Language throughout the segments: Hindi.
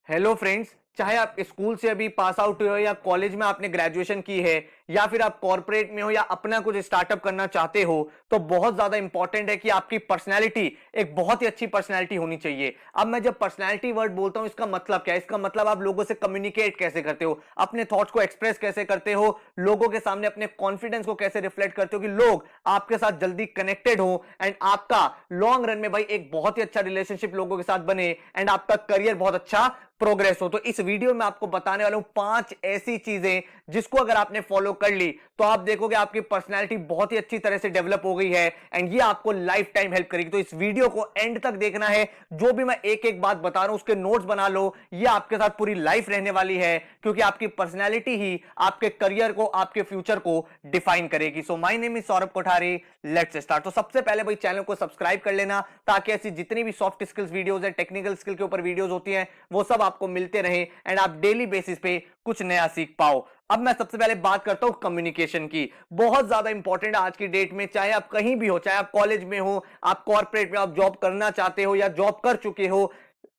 हेलो फ्रेंड्स, चाहे आप स्कूल से अभी पास आउट हुए हो या कॉलेज में आपने ग्रेजुएशन की है या फिर आप कॉर्पोरेट में हो या अपना कुछ स्टार्टअप करना चाहते हो, तो बहुत ज्यादा इंपॉर्टेंट है कि आपकी पर्सनैलिटी एक बहुत ही अच्छी पर्सनैलिटी होनी चाहिए। अब मैं जब पर्सनैलिटी वर्ड बोलता हूं, इसका मतलब क्या है? इसका मतलब आप लोगों से कम्युनिकेट कैसे करते हो, अपने थॉट्स को एक्सप्रेस कैसे करते हो, लोगों के सामने अपने कॉन्फिडेंस को कैसे रिफ्लेक्ट करते हो कि लोग आपके साथ जल्दी कनेक्टेड हो एंड आपका लॉन्ग रन में भाई एक बहुत ही अच्छा रिलेशनशिप लोगों के साथ बने एंड आपका करियर बहुत अच्छा प्रोग्रेस हो। तो इस वीडियो में आपको बताने वाला हूं 5 ऐसी चीजें जिसको अगर आपने फॉलो कर ली तो आप देखोगे आपकी पर्सनैलिटी बहुत ही अच्छी तरह से डेवलप हो गई है एंड ये आपको लाइफ टाइम हेल्प करेगी। तो इस वीडियो को एंड तक देखना है। जो भी मैं एक एक बात बता रहा हूं उसके नोट्स बना लो, ये आपके साथ पूरी लाइफ रहने वाली है, क्योंकि आपकी पर्सनैलिटी ही आपके करियर को, आपके फ्यूचर को डिफाइन करेगी। So my name is Saurabh Kothari, let's start. तो सबसे पहले भाई चैनल को सब्सक्राइब कर लेना ताकि ऐसी जितनी भी सॉफ्ट स्किल्स वीडियोस है, टेक्निकल स्किल के ऊपर वीडियोस होती हैं, वो सब आपको मिलते रहे एंड आप डेली बेसिस पे कुछ नया सीख पाओ। अब मैं सबसे पहले बात करता हूं कम्युनिकेशन की। बहुत ज्यादा इंपॉर्टेंट आज की डेट में, चाहे आप कहीं भी हो, चाहे आप कॉलेज में हो, आप कॉर्पोरेट में आप जॉब करना चाहते हो या जॉब कर चुके हो,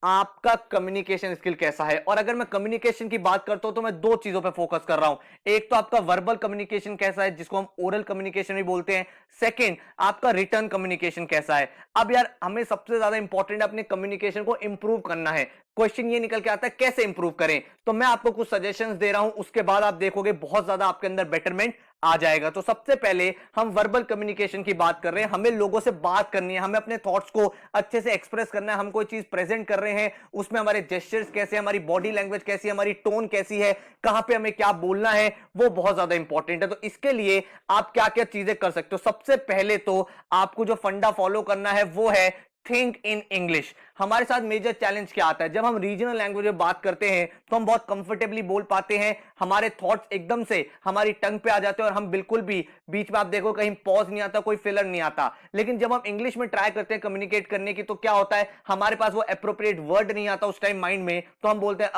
आपका कम्युनिकेशन स्किल कैसा है। और अगर मैं कम्युनिकेशन की बात करता हूं तो मैं दो चीजों पे फोकस कर रहा हूं। एक तो आपका वर्बल कम्युनिकेशन कैसा है, जिसको हम ओरल कम्युनिकेशन भी बोलते हैं। सेकंड, आपका रिटर्न कम्युनिकेशन कैसा है। अब यार हमें सबसे ज्यादा इंपॉर्टेंट अपने कम्युनिकेशन को इंप्रूव करना है। क्वेश्चन ये निकल के आता है कैसे इंप्रूव करें, तो मैं आपको कुछ सजेशंस दे रहा हूं, उसके बाद आप देखोगे बहुत ज्यादा आपके अंदर बेटरमेंट आ जाएगा। तो सबसे पहले हम वर्बल कम्युनिकेशन की बात कर रहे हैं। हमें लोगों से बात करनी है, हमें अपने थॉट्स को अच्छे से एक्सप्रेस करना है। हम कोई चीज प्रेजेंट कर रहे हैं, उसमें हमारे जेस्चर्स कैसे, हमारी बॉडी लैंग्वेज कैसी है, हमारी टोन कैसी है, कहां पे हमें क्या बोलना है, वो बहुत ज्यादा इंपॉर्टेंट है। तो इसके लिए आप क्या क्या चीजें कर सकते हो। सबसे पहले तो आपको जो फंडा फॉलो करना है वो है थिंक इन इंग्लिश। हमारे साथ मेजर चैलेंज क्या आता है, जब हम रीजनल लैंग्वेज में बात करते हैं तो हम बहुत कंफर्टेबली बोल पाते हैं, हमारे थॉट्स एकदम से हमारी टंग पे आ जाते हैं और हम बिल्कुल भी बीच में, आप देखो, कहीं पॉज नहीं आता, कोई फिलर नहीं आता। लेकिन जब हम इंग्लिश में ट्राई करते हैं कम्युनिकेट करने की, तो क्या होता है, हमारे पास वो एप्रोप्रिएट वर्ड नहीं आता उस टाइम माइंड में, तो हम बोलते हैं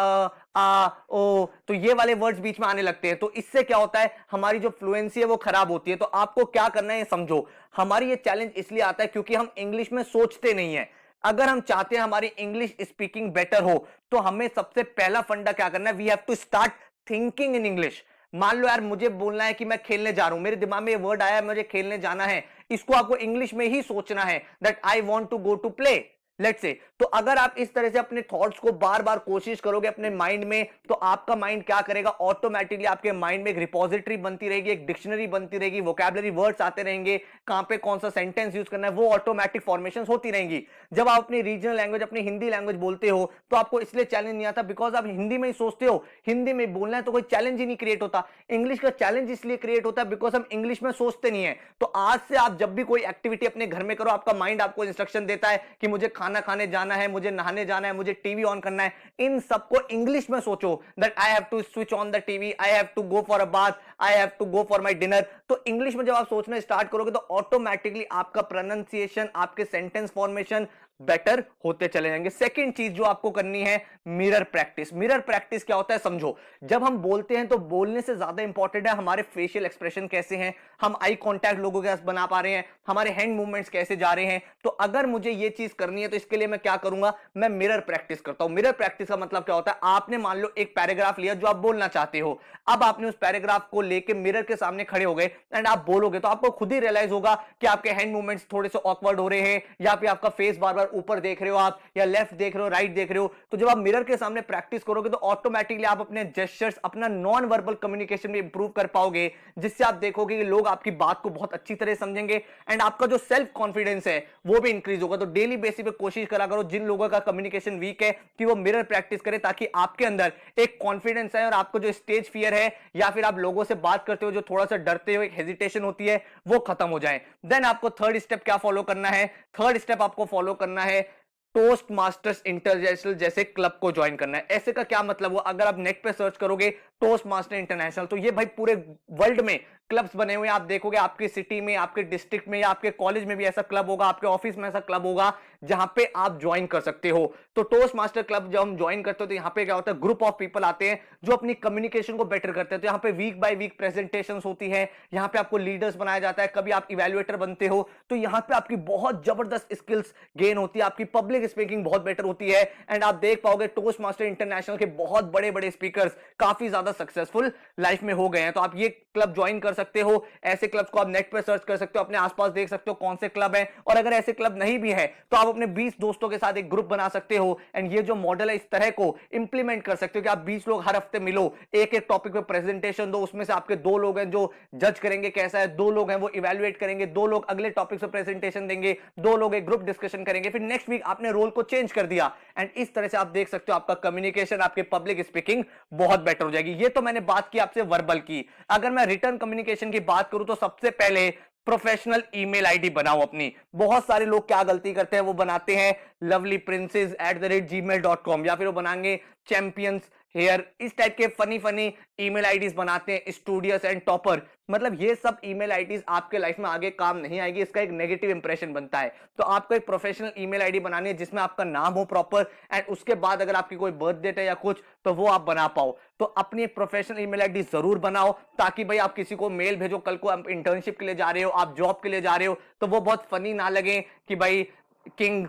आ ओ, तो ये वाले वर्ड्स बीच में आने लगते हैं। तो इससे क्या होता है, हमारी जो फ्लुएंसी है वो खराब होती है। तो आपको क्या करना है ये समझो। हमारी ये चैलेंज इसलिए आता है क्योंकि हम इंग्लिश में सोचते नहीं है। अगर हम चाहते हैं हमारी इंग्लिश स्पीकिंग बेटर हो, तो हमें सबसे पहला फंडा क्या करना है, we have to start thinking in English. मान लो यार मुझे बोलना है कि मैं खेलने जा रहा हूं, मेरे दिमाग में ये वर्ड आया मुझे खेलने जाना है, इसको आपको इंग्लिश में ही सोचना है, that I want to go to play, let's say. तो अगर आप इस तरह से अपने थॉट्स को बार बार कोशिश करोगे अपने माइंड में, तो आपका माइंड क्या करेगा, ऑटोमेटिकली आपके माइंड में एक रिपोजिटरी बनती रहेगी, एक डिक्शनरी बनती रहेगी, वोकैबुलरी वर्ड्स आते रहेंगे, कहां पे कौन सा सेंटेंस यूज करना है वो ऑटोमेटिक फॉर्मेशन होती रहेंगी। जब आप अपनी रीजनल लैंग्वेज, अपनी हिंदी लैंग्वेज बोलते हो, तो आपको इसलिए चैलेंज नहीं आता बिकॉज आप हिंदी में ही सोचते हो, हिंदी में बोलना है, तो कोई चैलेंज ही नहीं क्रिएट होता। इंग्लिश का चैलेंज इसलिए क्रिएट होता है बिकॉज हम इंग्लिश में सोचते नहीं है। तो आज से आप जब भी कोई एक्टिविटी अपने घर में करो, आपका माइंड आपको इंस्ट्रक्शन देता है कि मुझे खाना खाने जाना है, मुझे नहाने जाना है, मुझे टीवी ऑन करना है, इन सबको इंग्लिश में सोचो, that I have to switch on the TV, I have to go for a bath, I have to go for my dinner. तो इंग्लिश में जब आप सोचना स्टार्ट करोगे तो ऑटोमेटिकली आपका प्रोनाउंसिएशन, आपके सेंटेंस फॉर्मेशन बेटर होते चले जाएंगे। सेकंड चीज जो आपको करनी है, मिरर प्रैक्टिस। मिरर प्रैक्टिस क्या होता है समझो। जब हम बोलते हैं तो बोलने से ज्यादा इंपॉर्टेंट है हमारे फेशियल एक्सप्रेशन कैसे हैं, हम आई कांटेक्ट लोगों के साथ बना पा रहे हैं, हमारे हैंड मूवमेंट्स कैसे जा रहे हैं। तो अगर मुझे ये चीज करनी है तो इसके लिए मैं क्या करूंगा, मैं मिरर प्रैक्टिस करता हूं। मिरर प्रैक्टिस का मतलब क्या होता है, आपने मान लो एक पैराग्राफ लिया जो आप बोलना चाहते हो, अब आपने उस पैराग्राफ को लेके मिरर के सामने खड़े हो गए एंड आप बोलोगे, तो आपको खुद ही रियलाइज होगा कि आपके हैंड मूवमेंट्स थोड़े से ऑकवर्ड हो रहे हैं, या फिर आपका फेस बार बार ऊपर देख रहे हो आप, या लेफ्ट देख रहे हो, राइट देख रहे हो। तो जब आप मिरर के सामने प्रैक्टिस करोगे तो ऑटोमेटिकली आप अपने जेस्चर्स, अपना नॉन वर्बल कम्युनिकेशन में इंप्रूव कर पाओगे, जिससे आप देखोगे कि लोग आपकी बात को बहुत अच्छी तरह समझेंगे एंड आपका जो सेल्फ कॉन्फिडेंस है वो भी इंक्रीज होगा। तो डेली बेसिस पे कोशिश करा करो, जिन लोगों का कम्युनिकेशन वीक है, कि वो मिरर प्रैक्टिस करें, ताकि आपके अंदर एक कॉन्फिडेंस है और आपको जो स्टेज फियर है या फिर आप लोगों से बात करते हो जो थोड़ा सा डरते हो, एक हेजिटेशन होती है, वो खत्म हो जाए। देन आपको थर्ड स्टेप क्या फॉलो करना है, थर्ड स्टेप आपको फॉलो करना है टोस्ट मास्टर्स इंटरनेशनल जैसे क्लब को ज्वाइन करना है। ऐसे का क्या मतलब हुआ, अगर आप नेट पे सर्च करोगे टोस्ट मास्टर इंटरनेशनल, तो ये भाई पूरे वर्ल्ड में क्लब्स बने हुए हैं। आप देखोगे आपकी सिटी में, आपके डिस्ट्रिक्ट में या आपके कॉलेज में भी ऐसा क्लब होगा, आपके ऑफिस में ऐसा क्लब होगा, जहां पे आप ज्वाइन कर सकते हो। तो टोस्ट मास्टर क्लब जब हम ज्वाइन करते हो तो यहाँ पे क्या होता है, ग्रुप ऑफ पीपल आते हैं जो अपनी कम्युनिकेशन को बेटर करते हैं। तो यहाँ पे वीक बाय वीक प्रेजेंटेशंस होती है, यहाँ पे आपको लीडर्स बनाया जाता है, कभी आप इवेल्युएटर बनते हो, तो यहाँ पे आपकी बहुत जबरदस्त स्किल्स गेन होती है, आपकी पब्लिक स्पीकिंग बहुत बेटर होती है। एंड आप देख पाओगे टोस्ट मास्टर इंटरनेशनल के बहुत बड़े बड़े स्पीकर्स काफी ज्यादा सक्सेसफुल लाइफ में हो गए हैं। तो आप ये क्लब ज्वाइन कर सकते हो। ऐसे क्लब्स को आप नेट पर सर्च कर सकते हो, अपने आसपास देख सकते हो कौन से क्लब हैं, और अगर ऐसे क्लब नहीं भी है तो आप अपने 20 दोस्तों के साथ एक ग्रुप बना सकते हो। एंड ये जो मॉडल है इस तरह को इंप्लीमेंट कर सकते हो कि आप 20 लोग हर हफ्ते मिलो, एक एक टॉपिक पे प्रेजेंटेशन दो, उसमें से आपके 2 लोग हैं जो जज करेंगे कैसा है, 2 लोग हैं वो इवेल्युएट करेंगे, 2 लोग अगले टॉपिक पे प्रेजेंटेशन देंगे, 2 लोग एक ग्रुप डिस्कशन करेंगे, फिर नेक्स्ट वीक आपने रोल को चेंज कर दिया। एंड इस तरह से आप देख सकते हो आपका कम्युनिकेशन, आपके पब्लिक स्पीकिंग बहुत बेटर हो जाएगी। ये तो मैंने बात की आपसे वर्बल की। अगर मैं रिटर्न कम्युनिकेशन की बात करूं तो सबसे पहले प्रोफेशनल ईमेल आईडी बनाओ अपनी। बहुत सारे लोग क्या गलती करते हैं, वो बनाते हैं lovelyprinces@gmail.com या फिर वो बनाएंगे चैंपियंस हेयर, इस टाइप के फनी फनी ईमेल आईडीज बनाते हैं, स्टूडियस एंड टॉपर। मतलब ये सब ईमेल आईडीज आपके लाइफ में आगे काम नहीं आएगी, इसका एक नेगेटिव इंप्रेशन बनता है। तो आपको एक प्रोफेशनल ईमेल आईडी बनानी है जिसमें आपका नाम हो प्रॉपर, एंड उसके बाद अगर आपकी कोई बर्थ डेट है या कुछ तो वो आप बना पाओ। तो अपनी एक प्रोफेशनल ईमेल आईडी जरूर बनाओ, ताकि भाई आप किसी को मेल भेजो, कल को आप इंटर्नशिप के लिए जा रहे हो, आप जॉब के लिए जा रहे हो, तो वो बहुत फनी ना लगे कि भाई किंग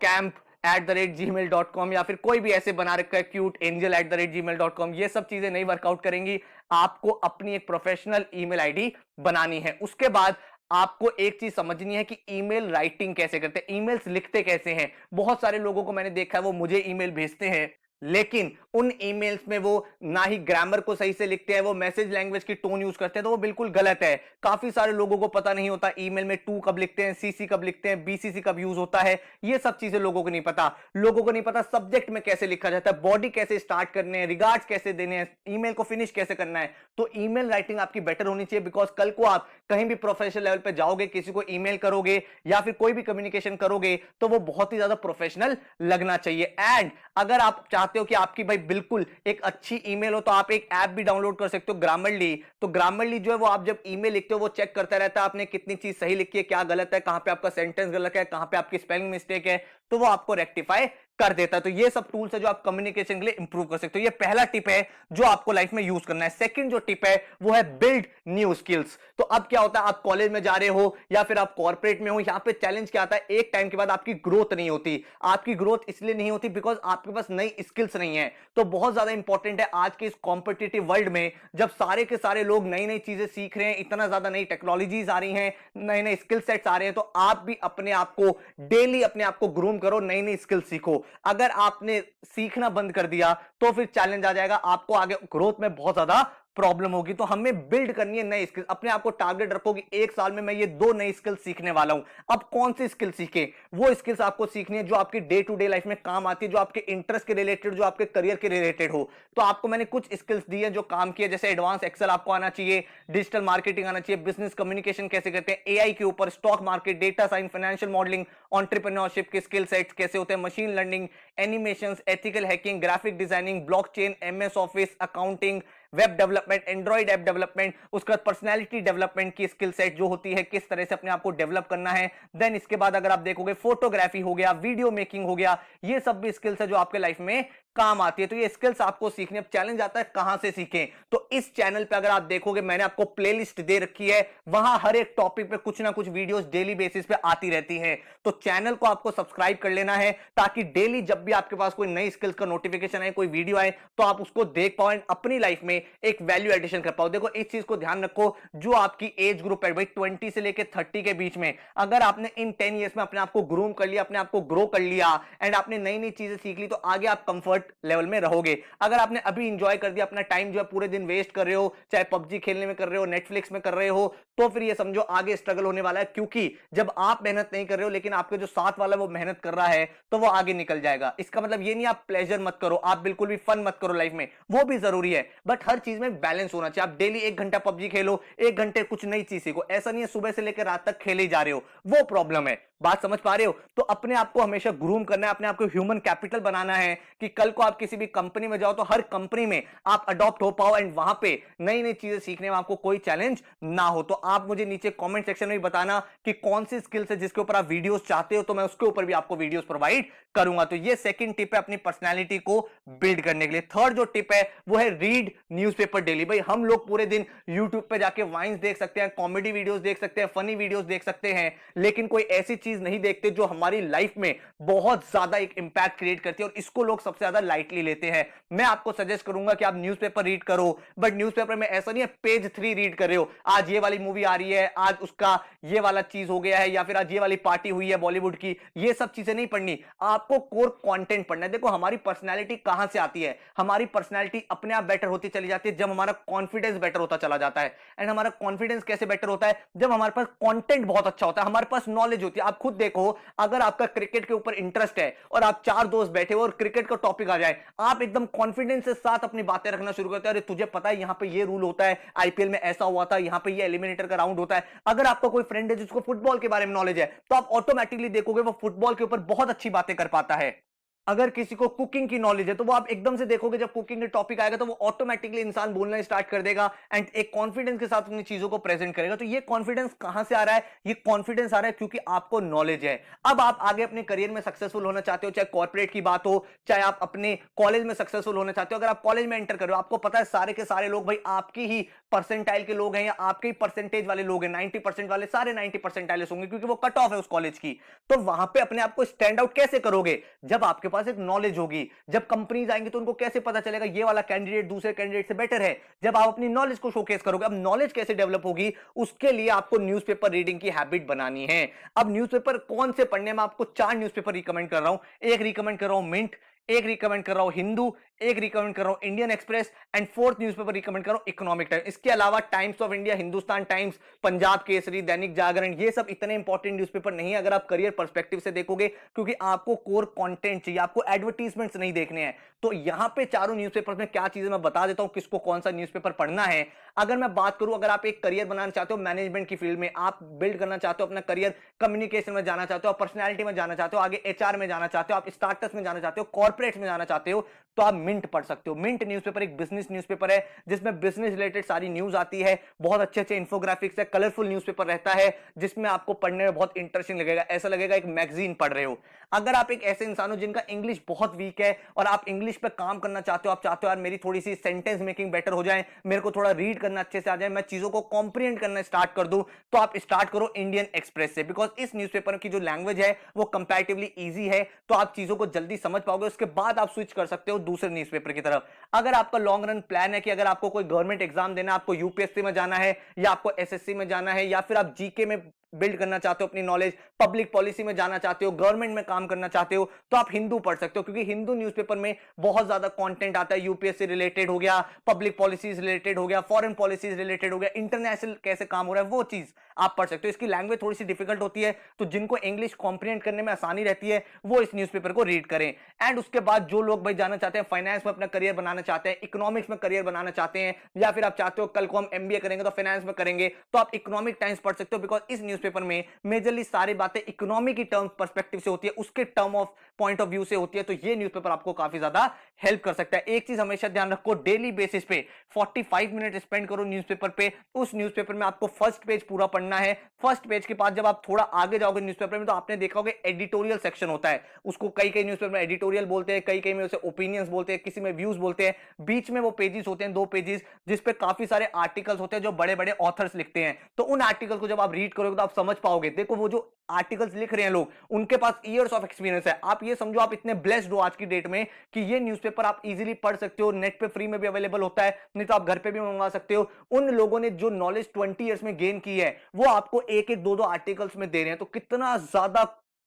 कैंप @gmail.com या फिर कोई भी ऐसे बना रखा है क्यूट एंजल @gmail.com। ये सब चीजें नहीं वर्कआउट करेंगी। आपको अपनी एक प्रोफेशनल ईमेल आईडी बनानी है। उसके बाद आपको एक चीज समझनी है कि ईमेल राइटिंग कैसे करते हैं, ईमेल्स लिखते कैसे हैं। बहुत सारे लोगों को मैंने देखा है वो मुझे ईमेल भेजते हैं, लेकिन उन ईमेल्स में वो ना ही ग्रामर को सही से लिखते हैं, वो मैसेज लैंग्वेज की टोन यूज करते हैं, तो वो बिल्कुल गलत है। काफी सारे लोगों को पता नहीं होता ईमेल में टू कब लिखते हैं, सीसी कब लिखते हैं, बीसीसी कब यूज होता है, ये सब चीजें लोगों को नहीं पता। लोगों को नहीं पता सब्जेक्ट में कैसे लिखा जाता है, बॉडी कैसे स्टार्ट करने हैं, रिगार्ड्स कैसे देने हैं, ईमेल को फिनिश कैसे करना है। तो ईमेल राइटिंग आपकी बेटर होनी चाहिए, बिकॉज कल को आप कहीं भी प्रोफेशनल लेवल पे जाओगे, किसी को ईमेल करोगे या फिर कोई भी कम्युनिकेशन करोगे, तो वो बहुत ही ज्यादा प्रोफेशनल लगना चाहिए। एंड अगर आप चाहते हो कि आपकी भाई बिल्कुल एक अच्छी ईमेल हो, तो आप एक ऐप भी डाउनलोड कर सकते हो, ग्रामरली। तो ग्रामरली जो है वो आप जब ईमेल लिखते हो वो चेक करता रहता है आपने कितनी चीज सही लिखी है, क्या गलत है, कहां पे आपका सेंटेंस गलत है, कहां पे आपकी स्पेलिंग मिस्टेक है, तो वो आपको रेक्टिफाई कर देता है। तो ये सब टूल्स है जो आप कम्युनिकेशन के लिए इंप्रूव कर सकते हो। ये पहला टिप है जो आपको लाइफ में यूज करना है। सेकंड जो टिप है वो है बिल्ड न्यू स्किल्स। तो अब क्या होता है, आप कॉलेज में जा रहे हो या फिर आप कॉर्पोरेट में हो, यहां पे चैलेंज क्या आता है, एक टाइम के बाद आपकी ग्रोथ नहीं होती। आपकी ग्रोथ इसलिए नहीं होती बिकॉज आपके पास नई स्किल्स नहीं है। तो बहुत ज्यादा इंपॉर्टेंट है आज के इस कॉम्पिटिटिव वर्ल्ड में, जब सारे के सारे लोग नई नई चीजें सीख रहे हैं, इतना ज्यादा नई टेक्नोलॉजीज आ रही हैं, नए नए स्किल सेट्स आ रहे हैं, तो आप भी अपने आप को डेली अपने आप को ग्रूम करो, नई नई स्किल सीखो। अगर आपने सीखना बंद कर दिया तो फिर चैलेंज आ जाएगा, आपको आगे ग्रोथ में बहुत ज्यादा प्रॉब्लम होगी। तो हमें बिल्ड करनी है नई स्किल। अपने आप को टारगेट रखो कि एक साल में मैं ये 2 नई स्किल सीखने वाला हूं। अब कौन सी स्किल सीखे, वो स्किल्स आपको सीखनी है जो आपकी डे टू डे लाइफ में काम आती है, जो आपके इंटरेस्ट के रिलेटेड, जो आपके करियर के रिलेटेड हो। तो आपको मैंने कुछ स्किल्स दी है जो काम की है, जैसे एडवांस एक्सेल आपको आना चाहिए, डिजिटल मार्केटिंग आना चाहिए, बिजनेस कम्युनिकेशन कैसे करते हैं, एआई के ऊपर, stock market, data science, financial modelling, entrepreneurship के स्किल सेट्स कैसे होते हैं, machine learning, animations, ethical hacking, graphic designing, blockchain, MS office, accounting, web development, Android app development, उसके बाद पर्सनैलिटी डेवलपमेंट की स्किल सेट जो होती है, किस तरह से अपने आप को डेवलप करना है। देन इसके बाद अगर आप देखोगे फोटोग्राफी हो गया, वीडियो मेकिंग हो गया, ये सब भी स्किल्स है जो आपके लाइफ में काम आती है। तो ये स्किल्स आपको सीखने, अब चैलेंज आता है कहां से सीखें, तो इस चैनल पे अगर आप देखोगे मैंने आपको प्लेलिस्ट दे रखी है, वहां हर एक टॉपिक पे कुछ ना कुछ वीडियोस डेली बेसिस पे आती रहती हैं। तो चैनल को आपको सब्सक्राइब कर लेना है, ताकि डेली जब भी आपके पास कोई नई स्किल्स का नोटिफिकेशन आए, कोई वीडियो आए, तो आप उसको देख पाओ एंड अपनी लाइफ में एक वैल्यू एडिशन कर पाओ। देखो इस चीज को ध्यान रखो, जो आपकी एज ग्रुप है भाई 20 से लेकर 30 के बीच में, अगर आपने इन 10 ईयर्स में अपने आप को ग्रूम कर लिया, अपने आप को ग्रो कर लिया एंड आपने नई नई चीजें सीख ली, तो आगे आप कंफर्ट लेवल में रहोगे। अगर आपने अभी इंजॉय कर दिया, अपना टाइम जो है पूरे दिन वेस्ट कर रहे हो, चाहे पबजी खेलने में कर रहे हो, नेटफ्लिक्स में कर रहे हो, तो फिर ये समझो आगे स्ट्रगल होने वाला है। क्योंकि जब आप मेहनत नहीं कर रहे हो लेकिन आपके जो साथ वाला वो मेहनत कर रहा है, तो वो आगे निकल जाएगा। इसका मतलब ये नहीं आप प्लेजर मत करो, आप बिल्कुल भी फन मत करो लाइफ में, वो भी जरूरी है, बट हर चीज में बैलेंस होना चाहिए। आप डेली 1 घंटा पबजी खेलो, 1 घंटे कुछ नई चीज सीखो, ऐसा नहीं है सुबह से लेकर रात तक खेले ही जा रहे हो, वो प्रॉब्लम है। बात समझ पा रहे हो? तो अपने आप को हमेशा ग्रूम करना है, अपने आप को ह्यूमन कैपिटल बनाना है कि कल को आप किसी भी कंपनी में जाओ तो हर कंपनी में आप अडॉप्ट हो पाओ एंड वहां पे नई नई चीजें सीखने में आपको कोई चैलेंज ना हो। तो आप मुझे नीचे कमेंट सेक्शन में बताना कि कौन सी स्किल्स है जिसके ऊपर आप वीडियोस चाहते हो, तो मैं उसके ऊपर भी आपको वीडियोस प्रोवाइड करूंगा। तो ये सेकंड टिप है अपनी पर्सनैलिटी को बिल्ड करने के लिए। थर्ड जो टिप है वो है रीड न्यूज़पेपर डेली। भाई हम लोग पूरे दिन यूट्यूब पे जाके वाइन्स देख सकते हैं, कॉमेडी वीडियोस देख सकते हैं, फनी वीडियोस देख सकते हैं, लेकिन कोई ऐसी चीज नहीं देखते जो हमारी लाइफ में बहुत ज्यादा एक इंपैक्ट क्रिएट करती है, और इसको लोग सबसे ज्यादा लाइटली लेते हैं। मैं आपको सजेस्ट करूंगा कि आप न्यूज़पेपर रीड करो, बट न्यूज़पेपर में ऐसा नहीं है पेज 3 रीड कर रहे हो, आज ये वाली मूवी आ रही है, आज उसका ये वाला चीज हो गया है, या फिर आज ये वाली पार्टी हुई है बॉलीवुड की, ये सब चीजें नहीं पढ़नी। आपको कोर कंटेंट पढ़ना है। देखो हमारी पर्सनैलिटी कहां से आती है? हमारी पर्सनैलिटी अपने आप बेटर होती चली जाती है जब हमारा कॉन्फिडेंस बेटर होता चला जाता है। एंड हमारा कॉन्फिडेंस कैसे बेटर होता है? जब हमारे पास कंटेंट बहुत अच्छा होता है, हमारे पास नॉलेज होती है। आप खुद देखो, अगर आपका क्रिकेट के ऊपर इंटरेस्ट है और आप 4 दोस्त बैठे हो और क्रिकेट का टॉपिक आ जाए, आप एकदम कॉन्फिडेंस के साथ अपनी बातें रखना शुरू करते हैं। अरे तुझे पता है यहां पे ये रूल होता है, आईपीएल में ऐसा हुआ था, यहां पे ये एलिमिनेटर का राउंड होता है। अगर आपका कोई फ्रेंड है जिसको फुटबॉल के बारे में नॉलेज है, तो आप ऑटोमेटिकली देखोगे वो फुटबॉल के ऊपर बहुत अच्छी बातें कर पाता है। अगर किसी को कुकिंग की नॉलेज है, तो वो आप एकदम से देखोगे जब कुकिंग के टॉपिक आएगा तो वो ऑटोमेटिकली इंसान बोलना स्टार्ट कर देगा एंड एक कॉन्फिडेंस के साथ अपनी चीजों को प्रेजेंट करेगा। तो ये कॉन्फिडेंस कहां से आ रहा है? ये कॉन्फिडेंस आ रहा है क्योंकि आपको नॉलेज है। अब आप आगे अपने करियर में सक्सेसफुल होना चाहते हो, चाहे कॉर्पोरेट की बात हो, चाहे आप अपने कॉलेज में सक्सेसफुल होना चाहते हो। अगर आप कॉलेज में एंटर कर रहे हो, आपको पता है सारे के सारे लोग भाई आपकी ही परसेंटाइल के लोग हैं या आपके ही परसेंटेज वाले लोग हैं, 90% वाले सारे 90 परसेंटाइल होंगे क्योंकि वो कट ऑफ है उस कॉलेज की। तो वहां पे अपने आप को स्टैंड आउट कैसे करोगे? जब आपके पास एक नॉलेज होगी। जब कंपनीज आएंगी तो उनको कैसे पता चलेगा ये वाला कैंडिडेट दूसरे कैंडिडेट से बेटर है? जब आप अपनी नॉलेज को शोकेस करोगे। अब नॉलेज कैसे डेवलप होगी? उसके लिए आपको न्यूज़पेपर रीडिंग की हैबिट बनानी है। अब न्यूज़पेपर कौन से पढ़ने में? आपको 4 न्यूज़पेपर रिकमेंड कर रहा हूं। एक रिकमेंड कर रहा हूं मिंट, एक रिकमेंड कर रहा हूं हिंदू, एक रिकमेंड कर रहा हूं Indian express and fourth newspaper recommend कर रहा हूं इकोनॉमिक टाइम्स। इसके अलावा times of India, Hindustan times, Punjab Kesari, Dainik Jagran, ये सब इतने इंपॉर्टेंट न्यूज़पेपर नहीं है अगर आप करियर पर्सपेक्टिव से देखोगे, क्योंकि आपको कोर कंटेंट चाहिए, आपको एडवर्टीजमेंट्स नहीं देखने हैं। तो यहां पे चारों न्यूज़पेपर में क्या चीजें मैं बता देता हूं किसको कौन सा न्यूज़पेपर पढ़ना है। अगर मैं बात करूं, अगर आप एक करियर बनाना चाहते हो मैनेजमेंट की फील्ड में, आप बिल्ड करना चाहते हो अपना करियर, कम्युनिकेशन में जाना चाहते हो, पर्सनैलिटी में जाना चाहते हो, आगे एचआर में जाना चाहते हो, आप स्टार्टअप्स में जाना चाहते हो, कॉर्पोरेट्स में जाना चाहते हो, तो आप मिंट पढ़ सकते हो। मिंट न्यूज़पेपर एक बिजनेस न्यूज़पेपर है जिसमें बिजनेस रिलेटेड सारी न्यूज आती है, बहुत अच्छे अच्छे इंफोग्राफिक्स है, कलरफुल न्यूज़पेपर रहता है जिसमें आपको पढ़ने में बहुत इंटरेस्टिंग लगेगा, ऐसा लगेगा एक मैगजीन पढ़ रहे हो। अगर आप एक ऐसे इंसान हो जिनका इंग्लिश बहुत वीक है और आप इंग्लिश पे काम करना चाहते हो, आप चाहते हो यार मेरी थोड़ी सी सेंटेंस मेकिंग बेटर हो जाए, मेरे को थोड़ा रीड करना अच्छे से आ जाए, मैं चीजों को कॉम्प्रिहेंड करना स्टार्ट कर दूं, तो आप स्टार्ट करो इंडियन एक्सप्रेस से। बिकॉज इस न्यूज़पेपर की जो लैंग्वेज है वो कंपैरेटिवली इजी है, तो आप चीजों को जल्दी समझ पाओगे। उसके बाद आप स्विच कर सकते हो दूसरे न्यूज़पेपर की तरफ। अगर आपका लॉन्ग रन प्लान है कि अगर आपको कोई गवर्नमेंट एग्जाम देना, आपको यूपीएससी में जाना है या आपको एसएससी में जाना है, या फिर आप जीके में बिल्ड करना चाहते हो अपनी नॉलेज, पब्लिक पॉलिसी में जाना चाहते हो, गवर्नमेंट में काम करना चाहते हो, तो आप हिंदू पढ़ सकते हो, क्योंकि हिंदू न्यूज़पेपर में बहुत ज्यादा कंटेंट आता है। यूपीएससी रिलेटेड हो गया, पब्लिक पॉलिसीज रिलेटेड हो गया, फॉरेन पॉलिसीज रिलेटेड हो गया, इंटरनेशनल कैसे काम हो रहा है वो चीज आप पढ़ सकते हो। इसकी लैंग्वेज थोड़ी सी डिफिकल्ट होती है, तो जिनको इंग्लिश कॉम्प्रिहेंड करने में आसानी रहती है वो इस न्यूज़पेपर को रीड करें। एंड उसके बाद जो लोग भाई जाना चाहते हैं फाइनेंस में अपना करियर बनाना चाहते हैं, इकोनॉमिक्स में करियर बनाना चाहते हैं, या फिर आप चाहते हो कल को हम एमबीए करेंगे तो फाइनेंस में करेंगे, तो आप इकोनॉमिक टाइम्स पढ़ सकते हो। बिकॉज इस न्यूज़पेपर में मेजरली सारी बातें इकोनॉमी की टर्म पर्सपेक्टिव से होती है, उसके term of point of view से होती है। तो ये न्यूज़पेपर आपको काफी ज्यादा हेल्प कर सकता है। एक चीज हमेशा ध्यान रखो, डेली बेसिस पे 45 मिनट स्पेंड करो न्यूज़पेपर पे। उस न्यूज़पेपर में आपको फर्स्ट पेज पूरा पढ़ना है। फर्स्ट पेज के बाद जब आप थोड़ा आगे जाओगे न्यूज़पेपर में, तो आपने देखा होगा एडिटोरियल सेक्शन होता है, उसको कई कई न्यूज़पेपर में एडिटोरियल बोलते हैं, कई कई में उसे ओपिनियंस बोलते हैं, किसी में व्यूज बोलते हैं। बीच में वो पेजेस होते हैं 2 पेजेस जिसपे काफी सारे आर्टिकल्स होते हैं जो बड़े बड़े ऑथर्स लिखते हैं। तो उन आर्टिकल को जब आप रीड करोगे तो आप समझ पाओगे। देखो वो जो आर्टिकल्स लिख रहे हैं लोग, उनके पास ईयर्स ऑफ एक्सपीरियंस है। आप ये समझो आप इतने ब्लेस्ड हो आज की डेट में कि ये न्यूज़पेपर आप इजीली पढ़ सकते हो, नेट पे फ्री में भी अवेलेबल होता है, नहीं तो आप घर पे भी मंगवा सकते हो। उन लोगों ने जो नॉलेज 20 ईयर्स में गेन की है वो आपको एक एक दो दो आर्टिकल्स में दे रहे हैं, तो कितना ज्यादा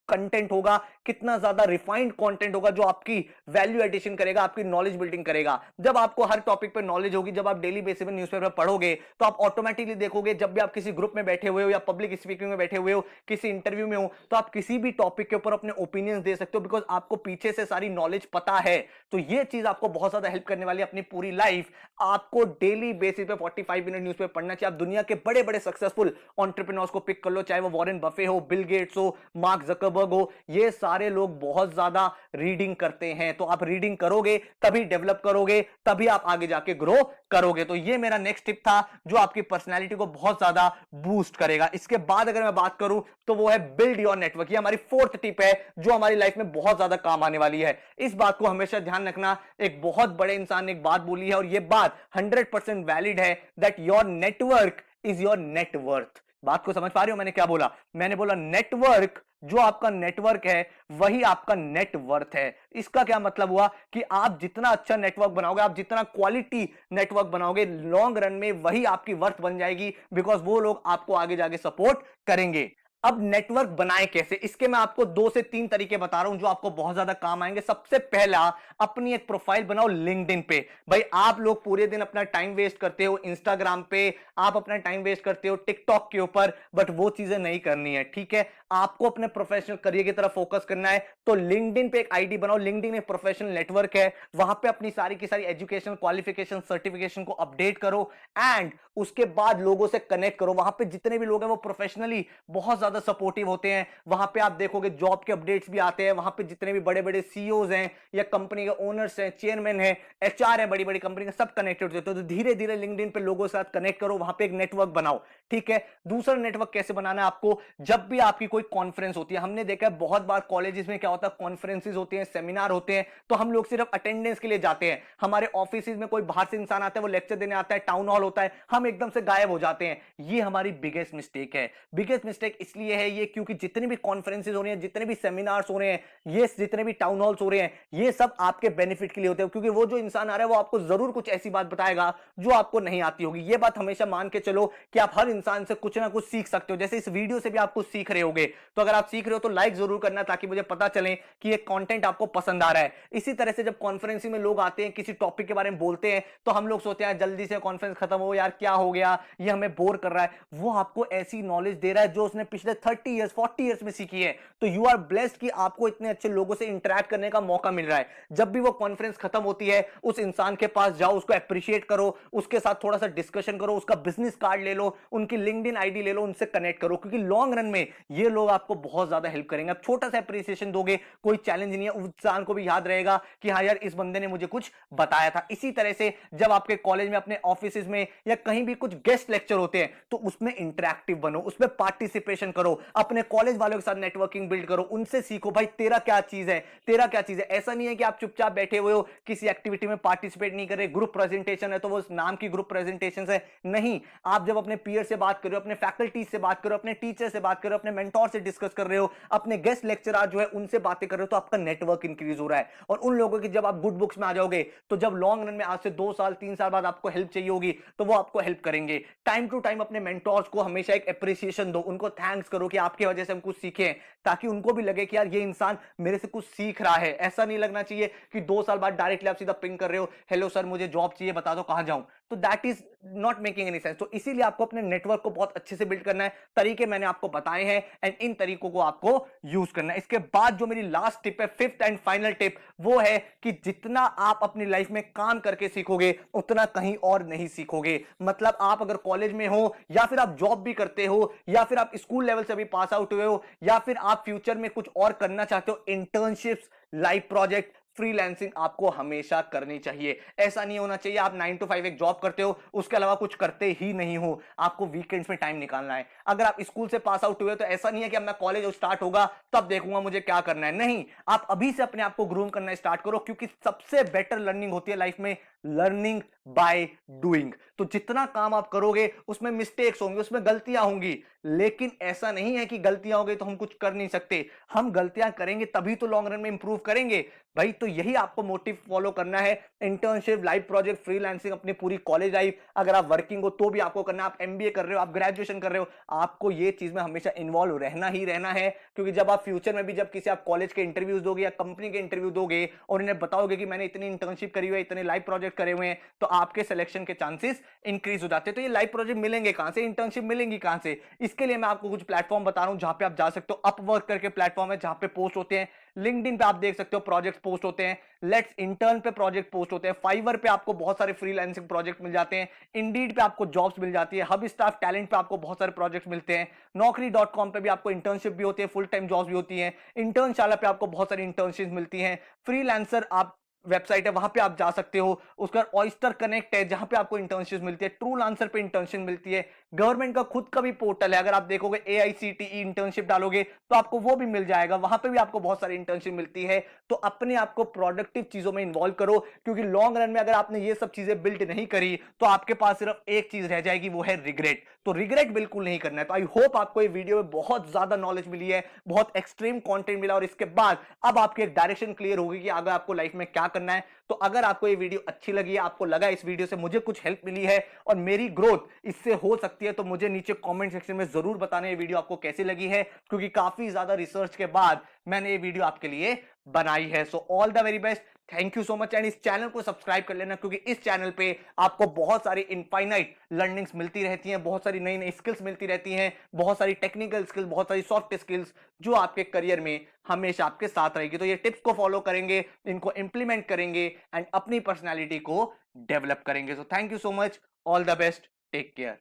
कंटेंट होगा, कितना ज्यादा रिफाइंड कंटेंट होगा जो आपकी वैल्यू एडिशन करेगा, आपकी नॉलेज बिल्डिंग करेगा। जब आपको हर टॉपिक पे नॉलेज होगी, जब आप डेली बेसिस पे न्यूज़पेपर पढ़ोगे, तो आप ऑटोमेटिकली देखोगे जब भी आप किसी ग्रुप में बैठे हुए हो या पब्लिक स्पीकिंग में बैठे हुए हो, किसी इंटरव्यू में हो, तो आप किसी भी टॉपिक के ऊपर अपने ओपिनियंस दे सकते हो, बिकॉज आपको पीछे से सारी नॉलेज पता है। तो ये चीज आपको बहुत ज्यादा हेल्प करने वाली है अपनी पूरी लाइफ। आपको डेली बेसिस पे 45 मिनट न्यूज़पेपर पढ़ना चाहिए। आप दुनिया के बड़े बड़े सक्सेसफुल एंटरप्रेन्योर्स को पिक कर लो, चाहे वो वॉरेन बफे हो, बिल गेट्स हो, मार्क जकरबर्ग हो, ये सारे लोग बहुत ज्यादा रीडिंग करते हैं। तो आप रीडिंग करोगे तभी डेवलप करोगे, तभी आप आगे जाके ग्रो करोगे। तो ये मेरा नेक्स्ट टिप था जो आपकी पर्सनैलिटी को बहुत ज्यादा बूस्ट करेगा। इसके बाद अगर मैं बात करूं तो वो है बिल्ड योर नेटवर्क। ये हमारी फोर्थ टिप है जो हमारी लाइफ में बहुत ज्यादा काम आने वाली है। इस बात को हमेशा ध्यान रखना, एक बहुत बड़े इंसान ने एक बात बोली है और ये बात 100% वैलिड है, that your network is your net worth. बात को समझ पा रहे हो मैंने क्या बोला? मैंने बोला नेटवर्क, जो आपका नेटवर्क है वही आपका नेटवर्थ है। इसका क्या मतलब हुआ कि आप जितना अच्छा नेटवर्क बनाओगे, आप जितना क्वालिटी नेटवर्क बनाओगे, लॉन्ग रन में वही आपकी वर्थ बन जाएगी, बिकॉज वो लोग आपको आगे जाके सपोर्ट करेंगे। अब नेटवर्क बनाए कैसे, इसके मैं आपको 2 से 3 तरीके बता रहा हूं जो आपको बहुत ज्यादा काम आएंगे। सबसे पहला, अपनी एक प्रोफाइल बनाओ लिंक्डइन पे। भाई आप लोग पूरे दिन अपना टाइम वेस्ट करते हो इंस्टाग्राम पे, आप अपना टाइम वेस्ट करते हो टिकटॉक के ऊपर, बट वो चीजें नहीं करनी है, ठीक है? आपको अपने प्रोफेशनल करियर की तरफ फोकस करना है, तो लिंक्डइन पे एक आईडी बनाओ। लिंक्डइन एक प्रोफेशनल नेटवर्क है, वहां पे अपनी सारी की सारी एजुकेशन, क्वालिफिकेशन, सर्टिफिकेशन को अपडेट करो एंड उसके बाद लोगों से कनेक्ट करो। वहां पे जितने भी लोग हैं वो प्रोफेशनली बहुत ज्यादा सपोर्टिव होते हैं। वहां पे आप देखोगे जॉब के अपडेट्स भी आते हैं, वहां पे जितने भी बड़े बड़े सीईओज हैं या कंपनी के ओनर्स हैं, चेयरमैन हैं, एचआर है, बड़ी बड़ी कंपनी के, सब कनेक्टेड होते हैं। तो धीरे धीरे लिंक्डइन पे लोगों के साथ कनेक्ट करो, वहां पे एक नेटवर्क बनाओ, ठीक है? दूसरा नेटवर्क कैसे बनाना है आपको, जब भी आपकी कोई कॉन्फ्रेंस होती है, हमने देखा है बहुत बार कॉलेजेस में क्या होता है, कॉन्फ्रेंसेस होते हैं, सेमिनार होते हैं, तो हम लोग सिर्फ अटेंडेंस के लिए जाते हैं। हमारे ऑफिस में कोई बाहर से इंसान आता है, वो लेक्चर देने आता है, टाउन हॉल होता है, हम एकदम से गायब हो जाते हैं। ये हमारी बिगेस्ट मिस्टेक है। बिगेस्ट मिस्टेक इसलिए है ये क्योंकि जितने भी कॉन्फ्रेंसेस हो रहे हैं, जितने भी सेमिनार्स हो रहे हैं, ये जितने भी टाउन हॉल्स हो रहे हैं, ये सब आपके बेनिफिट के लिए होते हैं, क्योंकि वो जो इंसान आ रहा है वो आपको जरूर कुछ ऐसी बात बताएगा जो आपको नहीं आती होगी। ये बात हमेशा मान के चलो कि आप हर इंसान से कुछ ना कुछ सीख सकते हो। जैसे इस वीडियो से भी आप कुछ सीख रहे होगे, तो अगर आप सीख रहे हो तो लाइक जरूर करना, ताकि मुझे पता चले कि ये कंटेंट आपको पसंद आ रहा है। इसी तरह से जब कॉन्फ्रेंस में लोग आते हैं, किसी टॉपिक के बारे में बोलते हैं, तो हम लोग सोचते हैं जल्दी से कॉन्फ्रेंस खत्म हो, यार क्या हो गया, ये हमें बोर कर रहा है। वो आपको ऐसी नॉलेज दे रहा है जो उसने पिछले 30 ईयर्स 40 ईयर्स में सीखी है। तो यू आर ब्लेस्ड कि आपको इतने अच्छे लोगों से इंटरेक्ट करने का मौका मिल रहा है। जब भी वो कॉन्फ्रेंस खत्म होती है, उस इंसान के पास जाओ, उसको अप्रिशिएट करो, उसके साथ थोड़ा सा डिस्कशन करो, उसका बिजनेस कार्ड ले लो, उनकी लिंक्डइन आईडी ले लो, उनसे कनेक्ट करो, क्योंकि लॉन्ग रन में ये लोग आपको बहुत ज्यादा हेल्प करेंगे। आप छोटा सा अप्रिसिएशन दोगे, कोई चैलेंज नहीं है, उस इंसान को भी याद रहेगा कि हाँ यार इस बंदे ने मुझे कुछ बताया था। इसी तरह से जब आपके कॉलेज में, अपने ऑफिस में या कहीं भी कुछ गेस्ट लेक्चर होते हैं, तो उसमें इंटरैक्टिव बनो, उसमें पार्टिसिपेशन करो, अपने कॉलेज वालों के साथ नेटवर्किंग बिल्ड करो, उनसे सीखो भाई तेरा क्या चीज है, तेरा क्या चीज है। ऐसा नहीं है कि आप चुपचाप बैठे हुए हो, किसी एक्टिविटी में पार्टिसिपेट नहीं कर रहे, ग्रुप प्रेजेंटेशन है तो वो नाम की ग्रुप प्रेजेंटेशन है, नहीं। आप जब अपने पीयर से बात कर रहे हो, अपने फैकल्टी से बात करो, अपने टीचर से बात करो, अपने मेंटोर से डिस्कस कर रहे हो, अपने गेस्ट लेक्चरर जो है उनसे बातें कर रहे हो, तो आपका नेटवर्क इंक्रीज हो रहा है। और उन लोगों की जब आप गुड बुक्स में आ जाओगे, तो जब लॉन्ग रन में आज से 2 साल 3 साल बाद आपको हेल्प चाहिए होगी, तो वो आपको हेल्प करेंगे। टाइम टू टाइम अपने मेंटोर्स को हमेशा एक अप्रिसिएशन दो, उनको थैंक्स करो कि आपकी वजह से हम कुछ सीखे, ताकि उनको भी लगे कि यार ये इंसान मेरे से कुछ सीख रहा है। ऐसा नहीं लगना चाहिए कि 2 साल बाद डायरेक्टली आप सीधा पिंग कर रहे हो, हेलो सर मुझे जॉब चाहिए, बता दो कहां जाऊं। तो that is not making any sense. तो इसीलिए आपको अपने नेटवर्क को बहुत अच्छे से बिल्ड करना है। तरीके मैंने आपको बताए हैं एंड इन तरीकों को आपको यूज करना है। इसके बाद जो मेरी लास्ट टिप है, फिफ्थ एंड फाइनल टिप, वो है कि जितना आप अपनी लाइफ में काम करके सीखोगे, उतना कहीं और नहीं सीखोगे। मतलब आप अगर कॉलेज में हो, या फिर आप जॉब भी करते हो, या फिर आप स्कूल लेवल से अभी पास आउट हुए हो, या फिर आप फ्यूचर में कुछ और करना चाहते हो, इंटर्नशिप्स, लाइफ प्रोजेक्ट, फ्रीलांसिंग आपको हमेशा करनी चाहिए। ऐसा नहीं होना चाहिए आप 9 to 5 एक जॉब करते हो, उसके अलावा कुछ करते ही नहीं हो। आपको वीकेंड्स में टाइम निकालना है। अगर आप स्कूल से पास आउट हुए तो ऐसा नहीं है कि अब मैं कॉलेज स्टार्ट होगा तब देखूंगा मुझे क्या करना है, नहीं। आप अभी से अपने आप को ग्रूम करना स्टार्ट करो, क्योंकि सबसे बेटर लर्निंग होती है लाइफ में लर्निंग बाय डूइंग। तो जितना काम आप करोगे उसमें मिस्टेक्स होंगे, उसमें गलतियां होंगी, लेकिन ऐसा नहीं है कि गलतियां हो गई तो हम कुछ कर नहीं सकते। हम गलतियां करेंगे तभी तो लॉन्ग रन में इंप्रूव करेंगे भाई। तो यही आपको मोटिव फॉलो करना है। इंटर्नशिप, लाइव प्रोजेक्ट, फ्रीलांसिंग, अपनी पूरी कॉलेज लाइफ, अगर आप वर्किंग हो तो भी आपको करना है, आप एमबीए कर रहे हो, आप ग्रेजुएशन कर रहे हो, आपको ये चीज में हमेशा इन्वॉल्व रहना ही रहना है। क्योंकि जब आप फ्यूचर में भी जब किसी आप कॉलेज के इंटरव्यूज दोगे या कंपनी के इंटरव्यू दोगे और इन्हें बताओगे कि मैंने इतनी इंटर्नशिप करी हुई है, इतने लाइव प्रोजेक्ट करे हुए हैं, तो आपके सिलेक्शन के चांसेस इंक्रीज हो जाते हैं। तो ये लाइव प्रोजेक्ट मिलेंगे कहां से, इंटर्नशिप मिलेंगी कहां से? इसके लिए मैं आपको कुछ प्लेटफॉर्म बता रहा हूं जहां पे आप जा सकते हो। अपवर्क करके प्लेटफॉर्म है जहां पे पोस्ट होते हैं। लिंक्डइन पे आप देख सकते हो प्रोजेक्ट पोस्ट होते हैं। लेट्स इंटर्न पे प्रोजेक्ट पोस्ट होते हैं। फाइवर पे आपको बहुत सारे फ्रीलांसिंग प्रोजेक्ट मिल जाते हैं। इंडीड पे आपको जॉब्स मिल जाती है। हब स्टाफ टैलेंट पे आपको बहुत सारे प्रोजेक्ट्स मिलते हैं। नौकरी.com पे भी आपको इंटर्नशिप भी होती है, फुल टाइम जॉब्स भी होती हैं। इंटर्नशाला पे आपको बहुत सारी इंटर्नशिप मिलती हैं। फ्रीलांसर आप वेबसाइट है, वहां पे आप जा सकते हो। उसका ऑयस्टर कनेक्ट है जहां पे आपको इंटर्नशिप मिलती है। ट्रू लांसर पे इंटर्नशिप मिलती है। गवर्नमेंट का खुद का भी पोर्टल है, अगर आप देखोगे AICTE इंटर्नशिप डालोगे तो आपको वो भी मिल जाएगा, वहां पे भी आपको बहुत सारी इंटर्नशिप मिलती है। तो अपने आप को प्रोडक्टिव चीजों में इन्वॉल्व करो, क्योंकि लॉन्ग रन में अगर आपने ये सब चीजें बिल्ड नहीं करी तो आपके पास सिर्फ एक चीज रह जाएगी, वो है रिग्रेट। तो रिग्रेट बिल्कुल नहीं करना है। तो आई होप आपको ये वीडियो में बहुत ज्यादा नॉलेज मिली है, बहुत एक्सट्रीम कंटेंट मिला, और इसके बाद अब आपकी एक डायरेक्शन क्लियर होगी कि आगे आपको लाइफ में क्या करना है। तो अगर आपको ये वीडियो अच्छी लगी है, आपको लगा इस वीडियो से मुझे कुछ हेल्प मिली है और मेरी ग्रोथ इससे हो सकती है, तो मुझे नीचे कमेंट सेक्शन में जरूर बताना ये वीडियो आपको कैसी लगी है, क्योंकि काफी ज्यादा रिसर्च के बाद मैंने ये वीडियो आपके लिए बनाई है। So all the very best, thank you so much. And इस चैनल को सब्सक्राइब कर लेना, क्योंकि इस चैनल पे आपको बहुत सारी इनफाइनाइट लर्निंग्स मिलती रहती हैं, बहुत सारी नई नई स्किल्स मिलती रहती हैं, बहुत सारी टेक्निकल स्किल्स, बहुत सारी सॉफ्ट स्किल्स जो आपके करियर में हमेशा आपके साथ रहेगी। तो ये टिप्स को फॉलो करेंगे, इनको इंप्लीमेंट करेंगे एंड अपनी पर्सनैलिटी को डेवलप करेंगे। So thank you so much, all the best, take care.